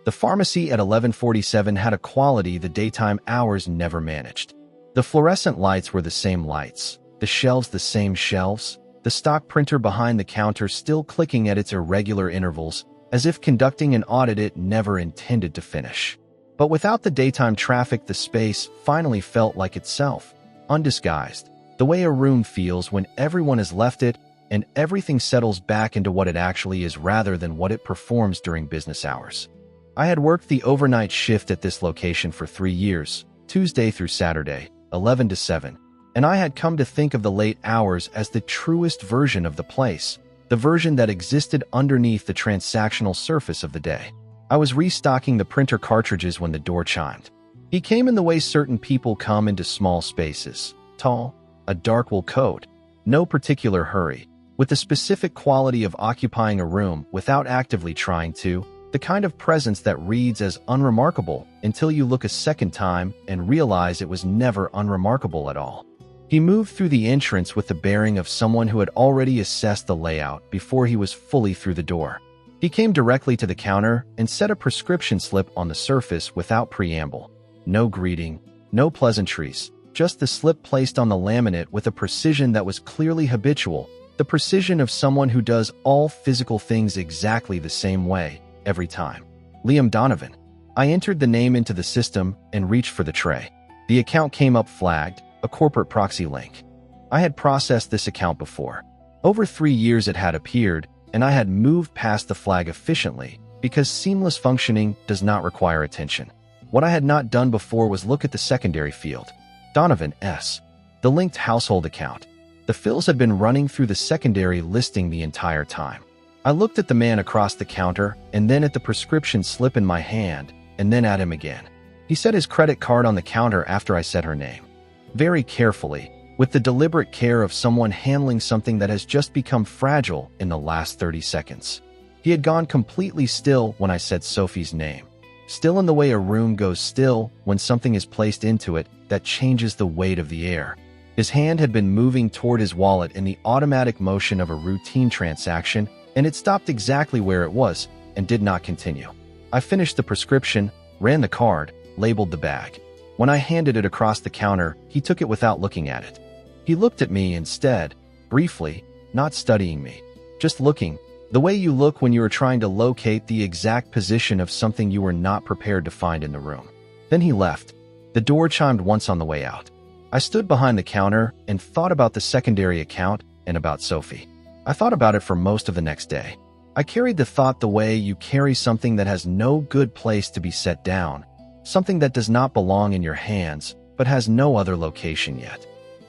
The pharmacy at 1147 had a quality the daytime hours never managed. The fluorescent lights were the same lights, the shelves the same shelves, the stock printer behind the counter still clicking at its irregular intervals, as if conducting an audit it never intended to finish. But without the daytime traffic, the space finally felt like itself, undisguised, the way a room feels when everyone has left it and everything settles back into what it actually is rather than what it performs during business hours. I had worked the overnight shift at this location for 3 years, Tuesday through Saturday, 11 to 7, and I had come to think of the late hours as the truest version of the place, the version that existed underneath the transactional surface of the day. I was restocking the printer cartridges when the door chimed. He came in the way certain people come into small spaces, tall, a dark wool coat, no particular hurry, with the specific quality of occupying a room without actively trying to, the kind of presence that reads as unremarkable until you look a second time and realize it was never unremarkable at all. He moved through the entrance with the bearing of someone who had already assessed the layout before he was fully through the door. He came directly to the counter and set a prescription slip on the surface without preamble. No greeting, no pleasantries, just the slip placed on the laminate with a precision that was clearly habitual, the precision of someone who does all physical things exactly the same way, every time. Liam Donovan. I entered the name into the system and reached for the tray. The account came up flagged, a corporate proxy link. I had processed this account before. Over 3 years it had appeared, and I had moved past the flag efficiently because seamless functioning does not require attention. What I had not done before was look at the secondary field. Donovan S. The linked household account. The fills had been running through the secondary listing the entire time. I looked at the man across the counter and then at the prescription slip in my hand and then at him again. He set his credit card on the counter after I said her name. Very carefully, with the deliberate care of someone handling something that has just become fragile in the last 30 seconds. He had gone completely still when I said Sophie's name. Still in the way a room goes still when something is placed into it that changes the weight of the air. His hand had been moving toward his wallet in the automatic motion of a routine transaction, and it stopped exactly where it was and did not continue. I finished the prescription, ran the card, labeled the bag. When I handed it across the counter, he took it without looking at it. He looked at me instead, briefly, not studying me, just looking, the way you look when you are trying to locate the exact position of something you were not prepared to find in the room. Then he left. The door chimed once on the way out. I stood behind the counter and thought about the secondary account and about Sophie. I thought about it for most of the next day. I carried the thought the way you carry something that has no good place to be set down, something that does not belong in your hands, but has no other location yet.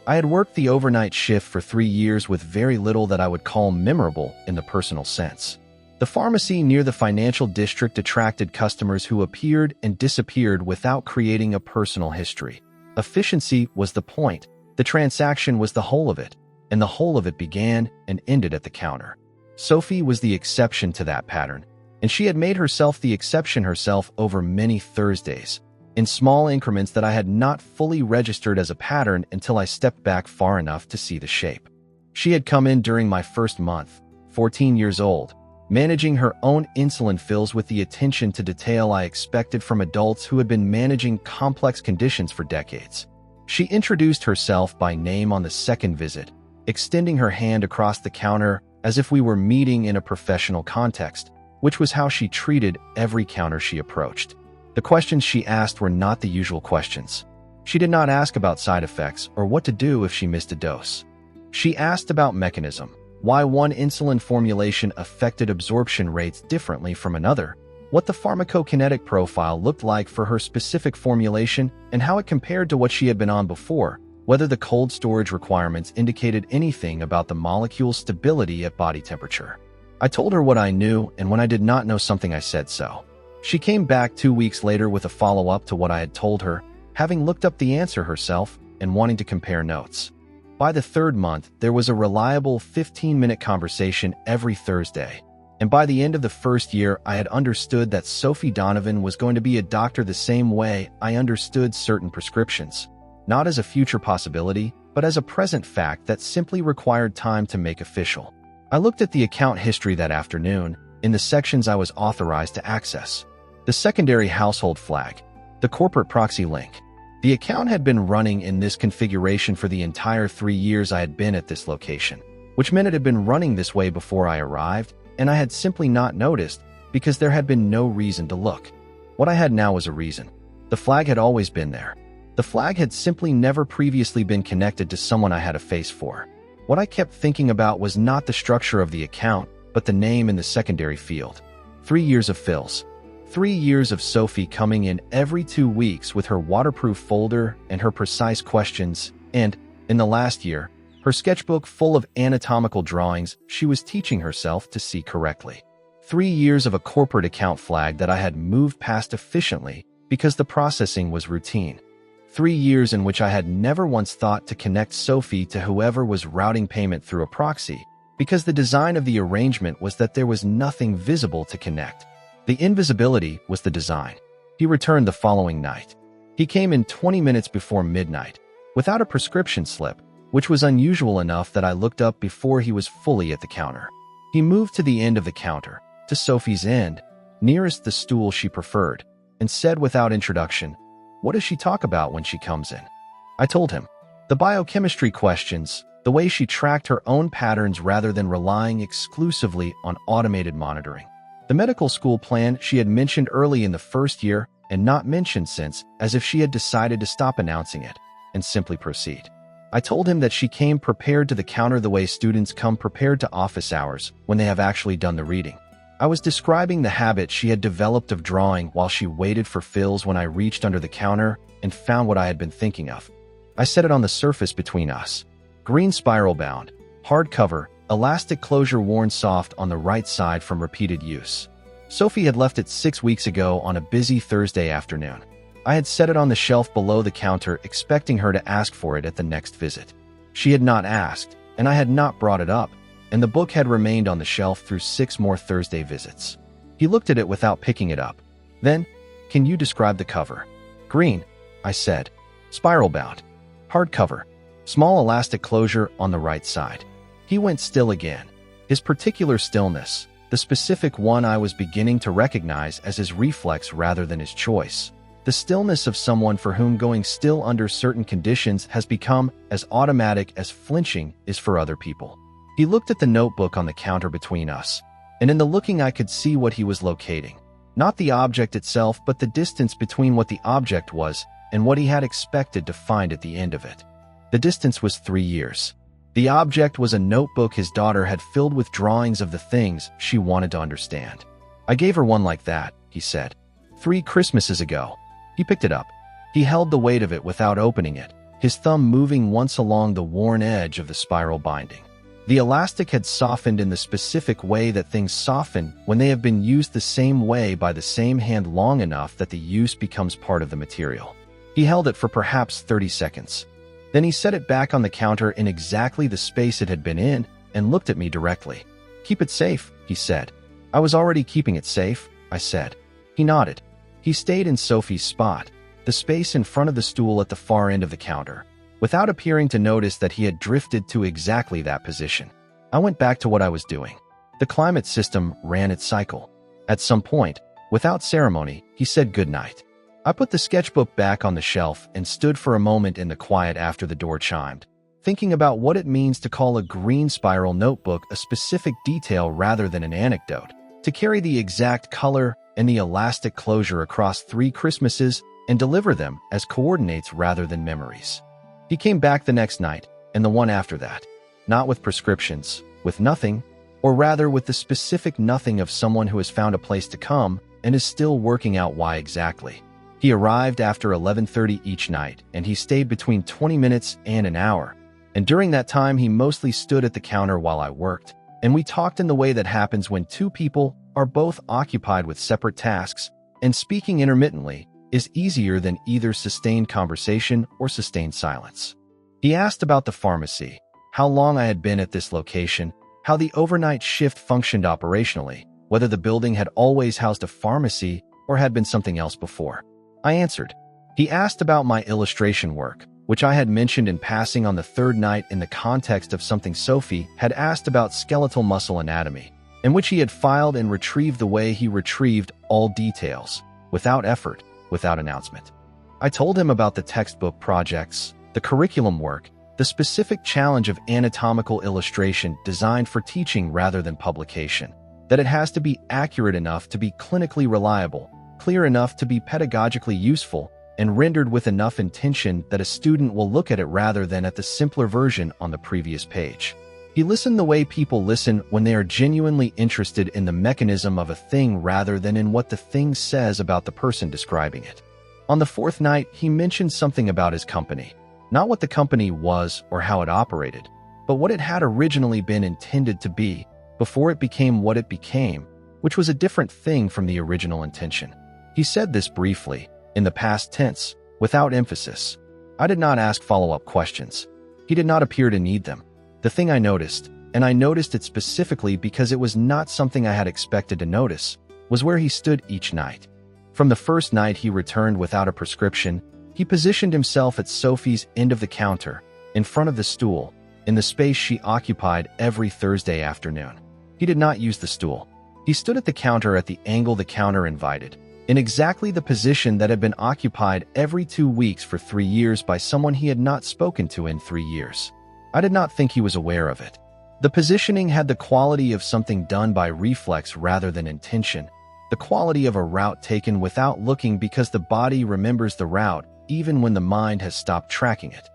I had worked the overnight shift for 3 years with very little that I would call memorable in the personal sense. The pharmacy near the financial district attracted customers who appeared and disappeared without creating a personal history. Efficiency was the point. The transaction was the whole of it, and the whole of it began and ended at the counter. Sophie was the exception to that pattern, and she had made herself the exception herself over many Thursdays, in small increments that I had not fully registered as a pattern until I stepped back far enough to see the shape. She had come in during my first month, 14 years old, managing her own insulin fills with the attention to detail I expected from adults who had been managing complex conditions for decades. She introduced herself by name on the second visit, extending her hand across the counter as if we were meeting in a professional context, which was how she treated every counter she approached. The questions she asked were not the usual questions. She did not ask about side effects or what to do if she missed a dose. She asked about mechanism, why one insulin formulation affected absorption rates differently from another, what the pharmacokinetic profile looked like for her specific formulation, and how it compared to what she had been on before, whether the cold storage requirements indicated anything about the molecule's stability at body temperature. I told her what I knew, and when I did not know something, I said so. She came back 2 weeks later with a follow-up to what I had told her, having looked up the answer herself and wanting to compare notes. By the 3rd month, there was a reliable 15-minute conversation every Thursday, and by the end of the first year, I had understood that Sophie Donovan was going to be a doctor the same way I understood certain prescriptions, not as a future possibility, but as a present fact that simply required time to make official. I looked at the account history that afternoon, in the sections I was authorized to access. The secondary household flag. The corporate proxy link. The account had been running in this configuration for the entire 3 years I had been at this location, which meant it had been running this way before I arrived, and I had simply not noticed because there had been no reason to look. What I had now was a reason. The flag had always been there. The flag had simply never previously been connected to someone I had a face for. What I kept thinking about was not the structure of the account, but the name in the secondary field. 3 years of Phil's. 3 years of Sophie coming in every 2 weeks with her waterproof folder and her precise questions, and, in the last year, her sketchbook full of anatomical drawings she was teaching herself to see correctly. 3 years of a corporate account flag that I had moved past efficiently because the processing was routine. 3 years in which I had never once thought to connect Sophie to whoever was routing payment through a proxy, because the design of the arrangement was that there was nothing visible to connect. The invisibility was the design. He returned the following night. He came in 20 minutes before midnight, without a prescription slip, which was unusual enough that I looked up before he was fully at the counter. He moved to the end of the counter, to Sophie's end, nearest the stool she preferred, and said without introduction, "What does she talk about when she comes in?" I told him. The biochemistry questions, the way she tracked her own patterns rather than relying exclusively on automated monitoring. The medical school plan she had mentioned early in the first year and not mentioned since, as if she had decided to stop announcing it and simply proceed. I told him that she came prepared to the counter the way students come prepared to office hours when they have actually done the reading. I was describing the habit she had developed of drawing while she waited for fills when I reached under the counter and found what I had been thinking of. I set it on the surface between us. Green spiral bound, hardcover, elastic closure worn soft on the right side from repeated use. Sophie had left it 6 weeks ago on a busy Thursday afternoon. I had set it on the shelf below the counter, expecting her to ask for it at the next visit. She had not asked, and I had not brought it up, and the book had remained on the shelf through 6 more Thursday visits. He looked at it without picking it up. Then, "Can you describe the cover?" "Green," I said. "Spiral bound. Hardcover. Small elastic closure on the right side." He went still again. His particular stillness, the specific one I was beginning to recognize as his reflex rather than his choice. The stillness of someone for whom going still under certain conditions has become as automatic as flinching is for other people. He looked at the notebook on the counter between us, and in the looking I could see what he was locating. Not the object itself, but the distance between what the object was and what he had expected to find at the end of it. The distance was 3 years. The object was a notebook his daughter had filled with drawings of the things she wanted to understand. "I gave her one like that," he said. 3 Christmases ago." He picked it up. He held the weight of it without opening it, his thumb moving once along the worn edge of the spiral binding. The elastic had softened in the specific way that things soften when they have been used the same way by the same hand long enough that the use becomes part of the material. He held it for perhaps 30 seconds. Then he set it back on the counter in exactly the space it had been in and looked at me directly. "Keep it safe," he said. "I was already keeping it safe," I said. He nodded. He stayed in Sophie's spot, the space in front of the stool at the far end of the counter, without appearing to notice that he had drifted to exactly that position. I went back to what I was doing. The climate system ran its cycle. At some point, without ceremony, he said goodnight. I put the sketchbook back on the shelf and stood for a moment in the quiet after the door chimed, thinking about what it means to call a green spiral notebook a specific detail rather than an anecdote, to carry the exact color and the elastic closure across 3 Christmases and deliver them as coordinates rather than memories. He came back the next night, and the one after that, not with prescriptions, with nothing, or rather with the specific nothing of someone who has found a place to come and is still working out why exactly. He arrived after 11:30 each night, and he stayed between 20 minutes and an hour. And during that time, he mostly stood at the counter while I worked, and we talked in the way that happens when 2 people are both occupied with separate tasks, and speaking intermittently is easier than either sustained conversation or sustained silence. He asked about the pharmacy, how long I had been at this location, how the overnight shift functioned operationally, whether the building had always housed a pharmacy or had been something else before. I answered. He asked about my illustration work, which I had mentioned in passing on the 3rd night in the context of something Sophie had asked about skeletal muscle anatomy, in which he had filed and retrieved the way he retrieved all details, without effort, without announcement. I told him about the textbook projects, the curriculum work, the specific challenge of anatomical illustration designed for teaching rather than publication, that it has to be accurate enough to be clinically reliable, clear enough to be pedagogically useful, and rendered with enough intention that a student will look at it rather than at the simpler version on the previous page. He listened the way people listen when they are genuinely interested in the mechanism of a thing rather than in what the thing says about the person describing it. On the fourth night, he mentioned something about his company. Not what the company was or how it operated, but what it had originally been intended to be before it became what it became, which was a different thing from the original intention. He said this briefly, in the past tense, without emphasis. I did not ask follow-up questions. He did not appear to need them. The thing I noticed, and I noticed it specifically because it was not something I had expected to notice, was where he stood each night. From the first night he returned without a prescription, he positioned himself at Sophie's end of the counter, in front of the stool, in the space she occupied every Thursday afternoon. He did not use the stool. He stood at the counter at the angle the counter invited, in exactly the position that had been occupied every 2 weeks for 3 years by someone he had not spoken to in 3 years. I did not think he was aware of it. The positioning had the quality of something done by reflex rather than intention, the quality of a route taken without looking because the body remembers the route even when the mind has stopped tracking it.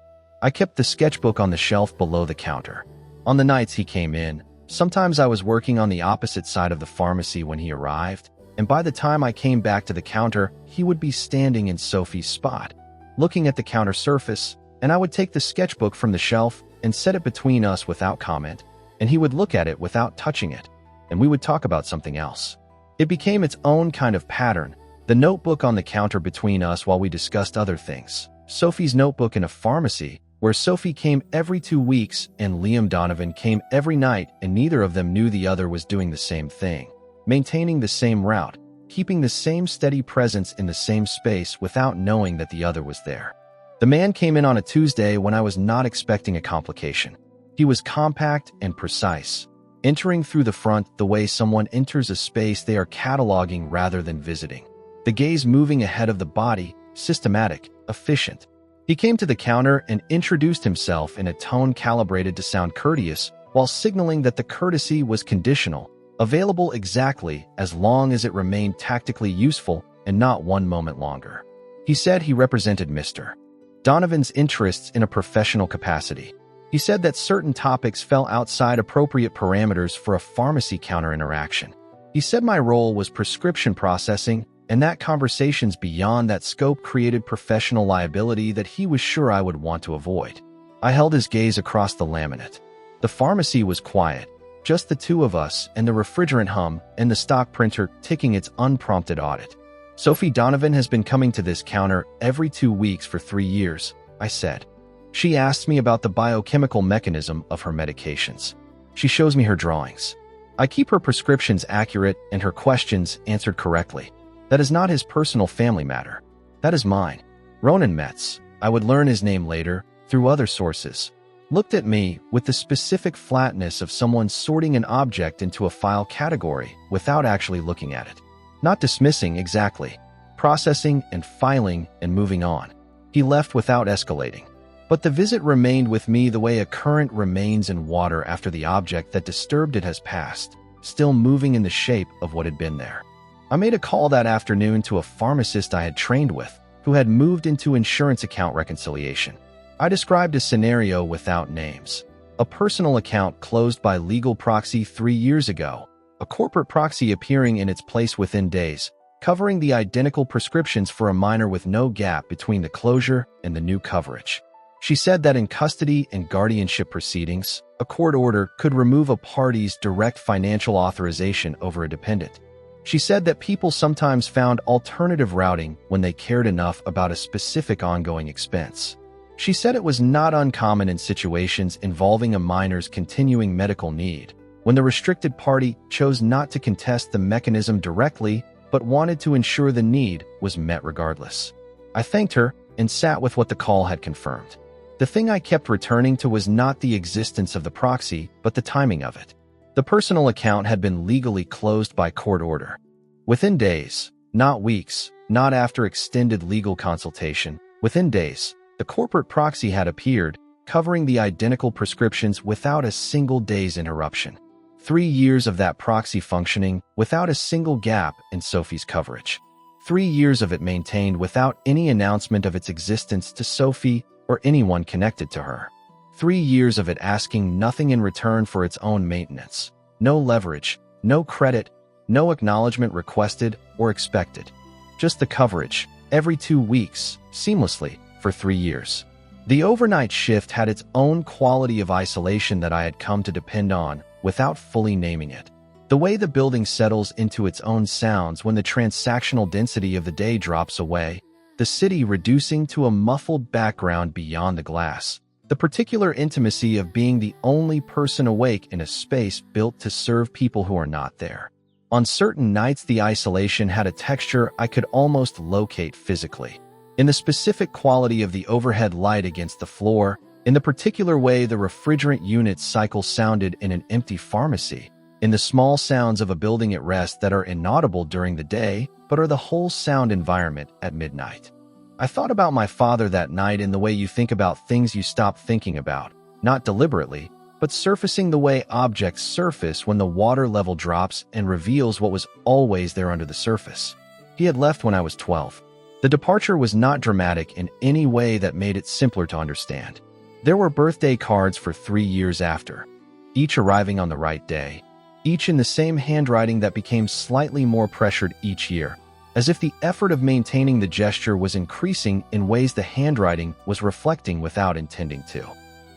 I kept the sketchbook on the shelf below the counter. On the nights he came in, sometimes I was working on the opposite side of the pharmacy when he arrived, and by the time I came back to the counter, he would be standing in Sophie's spot, looking at the counter surface, and I would take the sketchbook from the shelf and set it between us without comment, and he would look at it without touching it, and we would talk about something else. It became its own kind of pattern, the notebook on the counter between us while we discussed other things, Sophie's notebook in a pharmacy, where Sophie came every 2 weeks and Liam Donovan came every night, and neither of them knew the other was doing the same thing. Maintaining the same route, keeping the same steady presence in the same space without knowing that the other was there. The man came in on a Tuesday when I was not expecting a complication. He was compact and precise, entering through the front the way someone enters a space they are cataloging rather than visiting. The gaze moving ahead of the body, systematic, efficient. He came to the counter and introduced himself in a tone calibrated to sound courteous, while signaling that the courtesy was conditional, available exactly as long as it remained tactically useful and not 1 moment longer. He said he represented Mr. Donovan's interests in a professional capacity. He said that certain topics fell outside appropriate parameters for a pharmacy counter interaction. He said my role was prescription processing, and that conversations beyond that scope created professional liability that he was sure I would want to avoid. I held his gaze across the laminate. The pharmacy was quiet, just the two of us and the refrigerant hum and the stock printer ticking its unprompted audit. Sophie Donovan has been coming to this counter every 2 weeks for 3 years, I said. She asks me about the biochemical mechanism of her medications. She shows me her drawings. I keep her prescriptions accurate and her questions answered correctly. That is not his personal family matter. That is mine. Ronan Metz, I would learn his name later, through other sources, looked at me with the specific flatness of someone sorting an object into a file category without actually looking at it. Not dismissing exactly, processing and filing and moving on. He left without escalating. But the visit remained with me the way a current remains in water after the object that disturbed it has passed, still moving in the shape of what had been there. I made a call that afternoon to a pharmacist I had trained with, who had moved into insurance account reconciliation. I described a scenario without names. A personal account closed by legal proxy 3 years ago, a corporate proxy appearing in its place within days, covering the identical prescriptions for a minor with no gap between the closure and the new coverage. She said that in custody and guardianship proceedings, a court order could remove a party's direct financial authorization over a dependent. She said that people sometimes found alternative routing when they cared enough about a specific ongoing expense. She said it was not uncommon in situations involving a minor's continuing medical need, when the restricted party chose not to contest the mechanism directly but wanted to ensure the need was met regardless. I thanked her and sat with what the call had confirmed. The thing I kept returning to was not the existence of the proxy, but the timing of it. The personal account had been legally closed by court order. Within days, Not weeks, not after extended legal consultation. Within days, the corporate proxy had appeared, covering the identical prescriptions without a single day's interruption. 3 years of that proxy functioning without a single gap in Sophie's coverage. 3 years of it maintained without any announcement of its existence to Sophie or anyone connected to her. 3 years of it asking nothing in return for its own maintenance. No leverage, no credit, no acknowledgement requested or expected. Just the coverage, every 2 weeks, seamlessly, for 3 years. The overnight shift had its own quality of isolation that I had come to depend on without fully naming it. The way the building settles into its own sounds when the transactional density of the day drops away, the city reducing to a muffled background beyond the glass. The particular intimacy of being the only person awake in a space built to serve people who are not there. On certain nights, the isolation had a texture I could almost locate physically. In the specific quality of the overhead light against the floor, in the particular way the refrigerant unit's cycle sounded in an empty pharmacy, in the small sounds of a building at rest that are inaudible during the day, but are the whole sound environment at midnight. I thought about my father that night in the way you think about things you stop thinking about, not deliberately, but surfacing the way objects surface when the water level drops and reveals what was always there under the surface. He had left when I was 12. The departure was not dramatic in any way that made it simpler to understand. There were birthday cards for 3 years after, each arriving on the right day, each in the same handwriting that became slightly more pressured each year, as if the effort of maintaining the gesture was increasing in ways the handwriting was reflecting without intending to.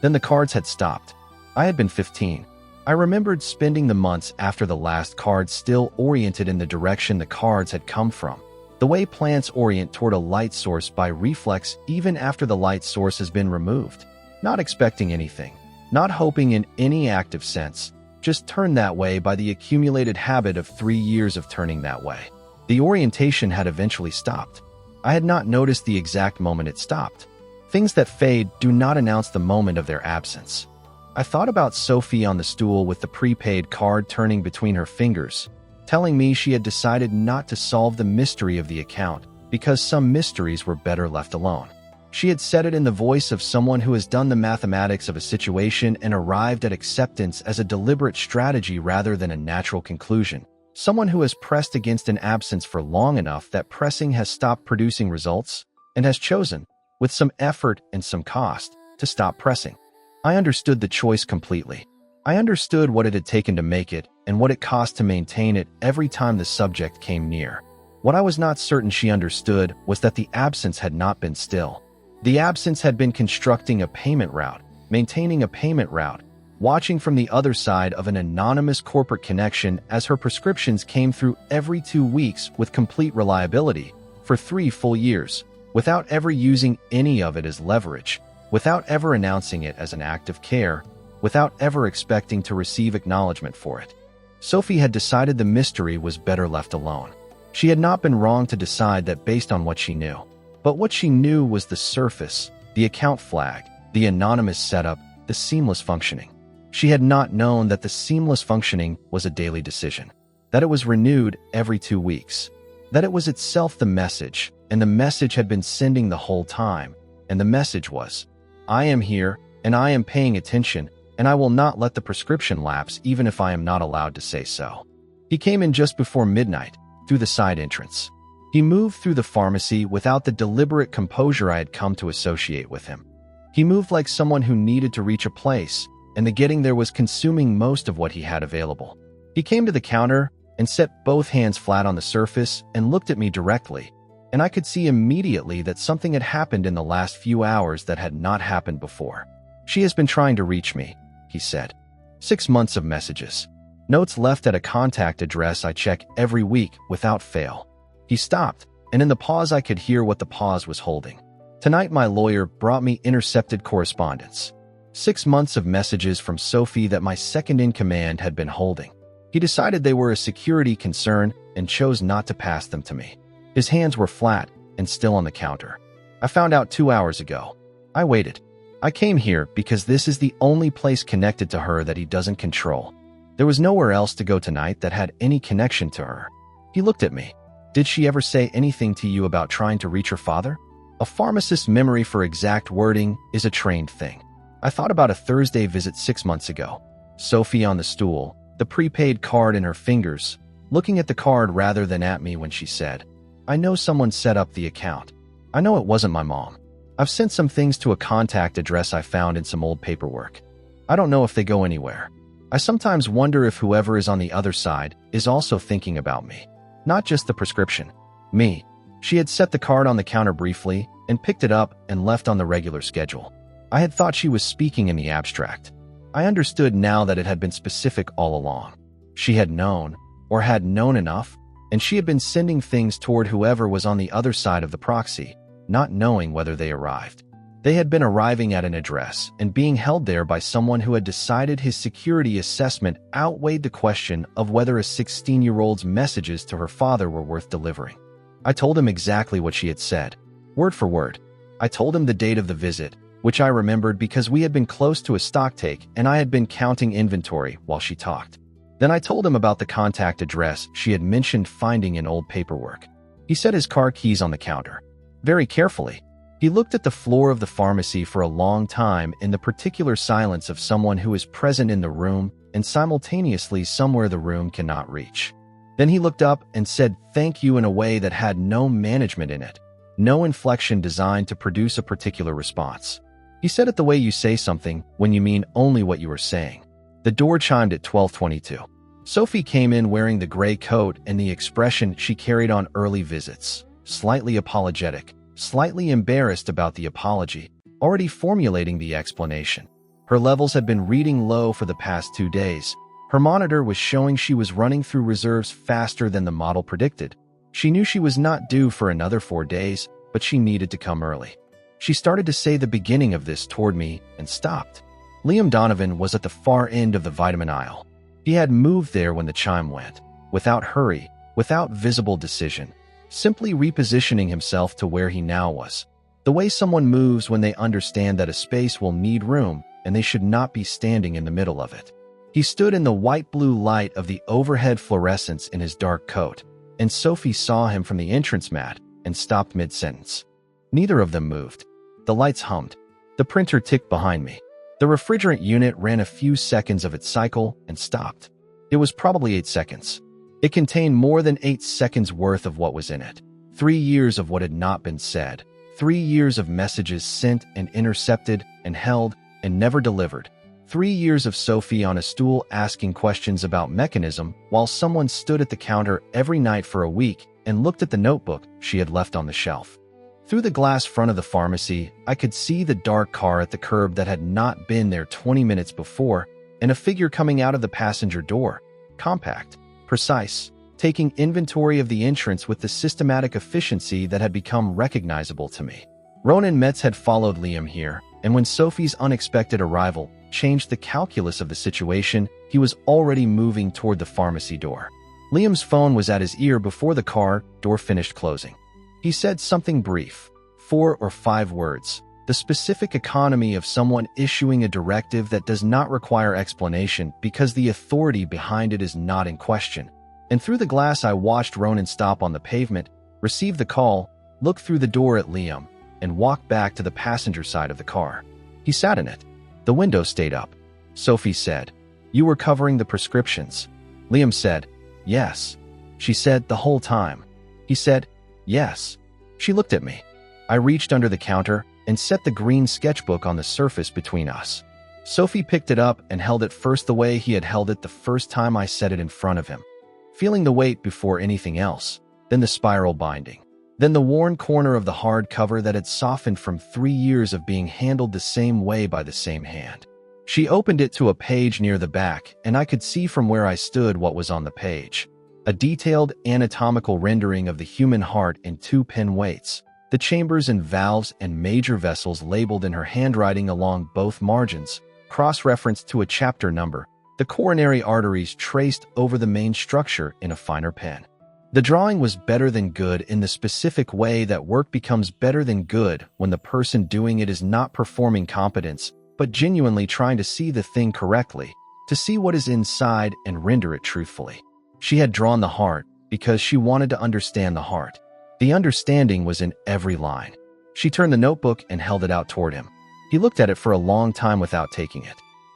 Then the cards had stopped. I had been 15. I remembered spending the months after the last card still oriented in the direction the cards had come from. The way plants orient toward a light source by reflex even after the light source has been removed. Not expecting anything, not hoping in any active sense, just turned that way by the accumulated habit of 3 years of turning that way. The orientation had eventually stopped. I had not noticed the exact moment it stopped. Things that fade do not announce the moment of their absence. I thought about Sophie on the stool with the prepaid card turning between her fingers, telling me she had decided not to solve the mystery of the account because some mysteries were better left alone. She had said it in the voice of someone who has done the mathematics of a situation and arrived at acceptance as a deliberate strategy rather than a natural conclusion. Someone who has pressed against an absence for long enough that pressing has stopped producing results and has chosen, with some effort and some cost, to stop pressing. I understood the choice completely. I understood what it had taken to make it and what it cost to maintain it every time the subject came near. What I was not certain she understood was that the absence had not been still. The absence had been constructing a payment route, maintaining a payment route, watching from the other side of an anonymous corporate connection as her prescriptions came through every 2 weeks with complete reliability for 3 full years, without ever using any of it as leverage, without ever announcing it as an act of care, without ever expecting to receive acknowledgement for it. Sophie had decided the mystery was better left alone. She had not been wrong to decide that based on what she knew. But what she knew was the surface, the account flag, the anonymous setup, the seamless functioning. She had not known that the seamless functioning was a daily decision, that it was renewed every 2 weeks, that it was itself the message, and the message had been sending the whole time, and the message was, I am here, and I am paying attention, and I will not let the prescription lapse even if I am not allowed to say so. He came in just before midnight, through the side entrance. He moved through the pharmacy without the deliberate composure I had come to associate with him. He moved like someone who needed to reach a place, and the getting there was consuming most of what he had available. He came to the counter and set both hands flat on the surface and looked at me directly, and I could see immediately that something had happened in the last few hours that had not happened before. She has been trying to reach me, he said. 6 months of messages. Notes left at a contact address I check every week without fail. He stopped, and in the pause I could hear what the pause was holding. Tonight my lawyer brought me intercepted correspondence. 6 months of messages from Sophie that my second-in-command had been holding. He decided they were a security concern and chose not to pass them to me. His hands were flat and still on the counter. I found out 2 hours ago. I waited. I came here because this is the only place connected to her that he doesn't control. There was nowhere else to go tonight that had any connection to her. He looked at me. Did she ever say anything to you about trying to reach her father? A pharmacist's memory for exact wording is a trained thing. I thought about a Thursday visit 6 months ago. Sophie on the stool, the prepaid card in her fingers, looking at the card rather than at me when she said, "I know someone set up the account. I know it wasn't my mom. I've sent some things to a contact address I found in some old paperwork. I don't know if they go anywhere. I sometimes wonder if whoever is on the other side is also thinking about me. Not just the prescription. Me." She had set the card on the counter briefly and picked it up and left on the regular schedule. I had thought she was speaking in the abstract. I understood now that it had been specific all along. She had known, or had known enough, and she had been sending things toward whoever was on the other side of the proxy, not knowing whether they arrived. They had been arriving at an address and being held there by someone who had decided his security assessment outweighed the question of whether a 16-year-old's messages to her father were worth delivering. I told him exactly what she had said, word for word. I told him the date of the visit, which I remembered because we had been close to a stocktake and I had been counting inventory while she talked. Then I told him about the contact address she had mentioned finding in old paperwork. He set his car keys on the counter. Very carefully, he looked at the floor of the pharmacy for a long time in the particular silence of someone who is present in the room and simultaneously somewhere the room cannot reach. Then he looked up and said thank you in a way that had no management in it, no inflection designed to produce a particular response. He said it the way you say something when you mean only what you are saying. The door chimed at 12:22. Sophie came in wearing the gray coat and the expression she carried on early visits, slightly apologetic, slightly embarrassed about the apology, already formulating the explanation. Her levels had been reading low for the past 2 days. Her monitor was showing she was running through reserves faster than the model predicted. She knew she was not due for another 4 days, but she needed to come early. She started to say the beginning of this toward me and stopped. Liam Donovan was at the far end of the vitamin aisle. He had moved there when the chime went, without hurry, without visible decision, simply repositioning himself to where he now was. The way someone moves when they understand that a space will need room and they should not be standing in the middle of it. He stood in the white-blue light of the overhead fluorescence in his dark coat, and Sophie saw him from the entrance mat and stopped mid-sentence. Neither of them moved. The lights hummed. The printer ticked behind me. The refrigerant unit ran a few seconds of its cycle and stopped. It was probably 8 seconds. It contained more than 8 seconds worth of what was in it. 3 years of what had not been said. 3 years of messages sent and intercepted and held and never delivered. 3 years of Sophie on a stool asking questions about mechanism while someone stood at the counter every night for a week and looked at the notebook she had left on the shelf. Through the glass front of the pharmacy, I could see the dark car at the curb that had not been there 20 minutes before, and a figure coming out of the passenger door, compact, precise, taking inventory of the entrance with the systematic efficiency that had become recognizable to me. Ronan Metz had followed Liam here, and when Sophie's unexpected arrival changed the calculus of the situation, he was already moving toward the pharmacy door. Liam's phone was at his ear before the car door finished closing. He said something brief, 4 or 5 words, the specific economy of someone issuing a directive that does not require explanation because the authority behind it is not in question. And through the glass I watched Ronan stop on the pavement, receive the call, look through the door at Liam, and walk back to the passenger side of the car. He sat in it. The window stayed up. Sophie said, "You were covering the prescriptions." Liam said, "Yes." She said, "The whole time." He said, "Yes." She looked at me. I reached under the counter and set the green sketchbook on the surface between us. Sophie picked it up and held it first the way he had held it the first time I set it in front of him, feeling the weight before anything else, then the spiral binding, then the worn corner of the hard cover that had softened from 3 years of being handled the same way by the same hand. She opened it to a page near the back, and I could see from where I stood what was on the page. A detailed anatomical rendering of the human heart in 2 pin weights, the chambers and valves and major vessels labeled in her handwriting along both margins, cross-referenced to a chapter number, the coronary arteries traced over the main structure in a finer pen. The drawing was better than good in the specific way that work becomes better than good when the person doing it is not performing competence, but genuinely trying to see the thing correctly, to see what is inside and render it truthfully. She had drawn the heart because she wanted to understand the heart. The understanding was in every line. She turned the notebook and held it out toward him. He looked at it for a long time without taking it.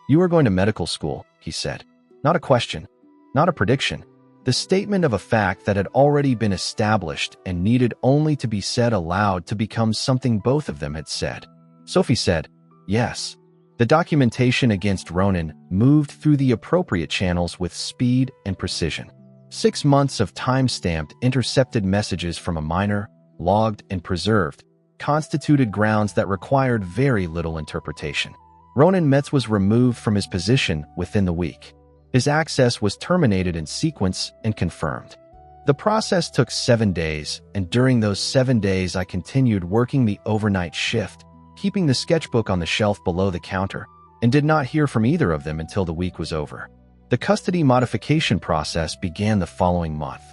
"You are going to medical school," he said. Not a question, not a prediction. The statement of a fact that had already been established and needed only to be said aloud to become something both of them had said. Sophie said, "Yes." The documentation against Ronan moved through the appropriate channels with speed and precision. 6 months of time-stamped, intercepted messages from a minor, logged and preserved, constituted grounds that required very little interpretation. Ronan Metz was removed from his position within the week. His access was terminated in sequence and confirmed. The process took 7 days, and during those 7 days I continued working the overnight shift, keeping the sketchbook on the shelf below the counter, and did not hear from either of them until the week was over. The custody modification process began the following month.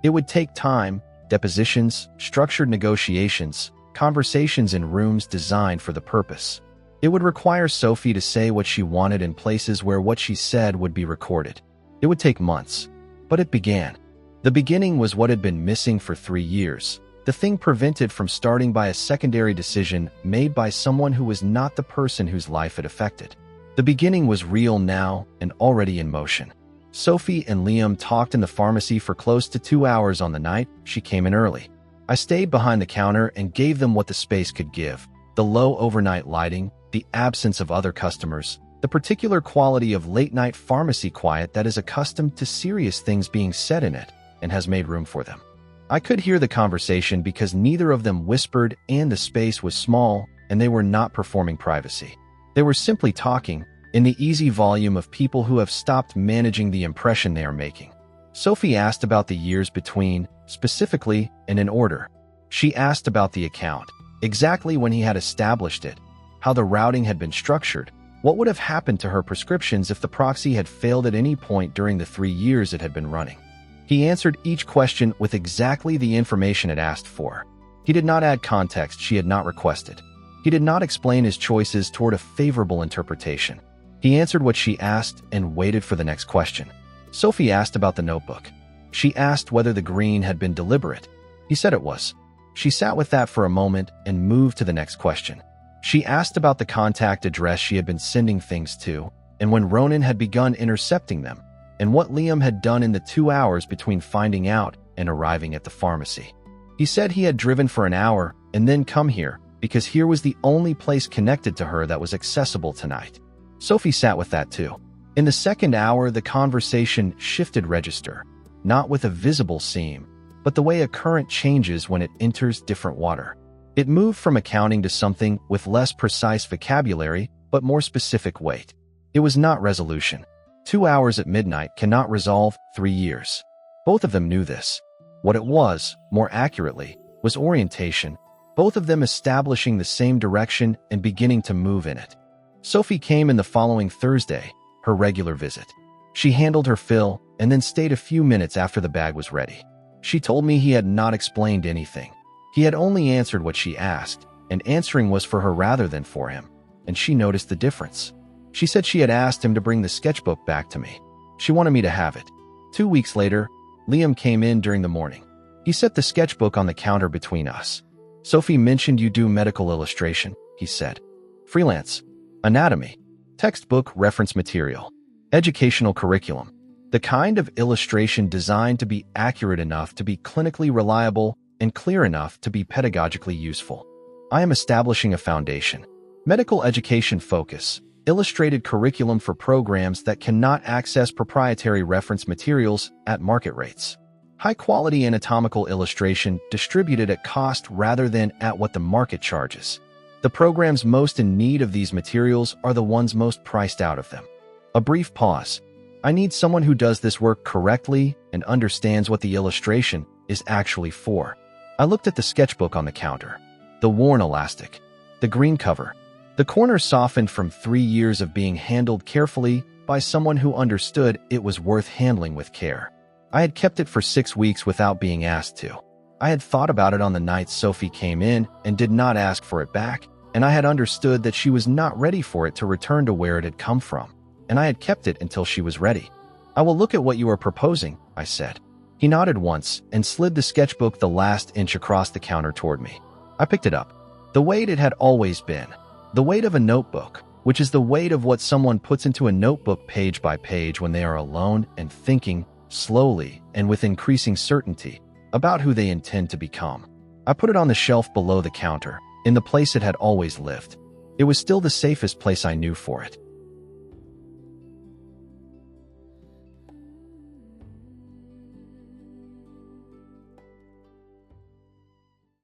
It would take time, depositions, structured negotiations, conversations in rooms designed for the purpose. It would require Sophie to say what she wanted in places where what she said would be recorded. It would take months, but it began. The beginning was what had been missing for 3 years, the thing prevented from starting by a secondary decision made by someone who was not the person whose life it affected. The beginning was real now and already in motion. Sophie and Liam talked in the pharmacy for close to 2 hours on the night she came in early. I stayed behind the counter and gave them what the space could give: the low overnight lighting, the absence of other customers, the particular quality of late-night pharmacy quiet that is accustomed to serious things being said in it and has made room for them. I could hear the conversation because neither of them whispered and the space was small and they were not performing privacy. They were simply talking in the easy volume of people who have stopped managing the impression they are making. Sophie asked about the years between, specifically and in order. She asked about the account, exactly when he had established it, how the routing had been structured, what would have happened to her prescriptions if the proxy had failed at any point during the 3 years it had been running. He answered each question with exactly the information it asked for. He did not add context she had not requested. He did not explain his choices toward a favorable interpretation. He answered what she asked and waited for the next question. Sophie asked about the notebook. She asked whether the green had been deliberate. He said it was. She sat with that for a moment and moved to the next question. She asked about the contact address she had been sending things to, and when Ronan had begun intercepting them, and what Liam had done in the 2 hours between finding out and arriving at the pharmacy. He said he had driven for an hour and then come here because here was the only place connected to her that was accessible tonight. Sophie sat with that too. In the second hour, the conversation shifted register, not with a visible seam, but the way a current changes when it enters different water. It moved from accounting to something with less precise vocabulary, but more specific weight. It was not resolution. 2 hours at midnight cannot resolve 3 years. Both of them knew this. What it was, more accurately, was orientation, both of them establishing the same direction and beginning to move in it. Sophie came in the following Thursday, her regular visit. She handled her fill and then stayed a few minutes after the bag was ready. She told me he had not explained anything. He had only answered what she asked, and answering was for her rather than for him, and she noticed the difference. She said she had asked him to bring the sketchbook back to me. She wanted me to have it. 2 weeks later, Liam came in during the morning. He set the sketchbook on the counter between us. "Sophie mentioned you do medical illustration," he said. "Freelance, anatomy, textbook reference material, educational curriculum. The kind of illustration designed to be accurate enough to be clinically reliable and clear enough to be pedagogically useful. I am establishing a foundation. Medical education focus, illustrated curriculum for programs that cannot access proprietary reference materials at market rates. High-quality anatomical illustration distributed at cost rather than at what the market charges. The programs most in need of these materials are the ones most priced out of them." A brief pause. "I need someone who does this work correctly and understands what the illustration is actually for." I looked at the sketchbook on the counter. The worn elastic. The green cover. The corner softened from 3 years of being handled carefully by someone who understood it was worth handling with care. I had kept it for 6 weeks without being asked to. I had thought about it on the night Sophie came in and did not ask for it back, and I had understood that she was not ready for it to return to where it had come from, and I had kept it until she was ready. "I will look at what you are proposing," I said. He nodded once and slid the sketchbook the last inch across the counter toward me. I picked it up. The weight it had always been. The weight of a notebook, which is the weight of what someone puts into a notebook page by page when they are alone and thinking, slowly and with increasing certainty, about who they intend to become. I put it on the shelf below the counter, in the place it had always lived. It was still the safest place I knew for it.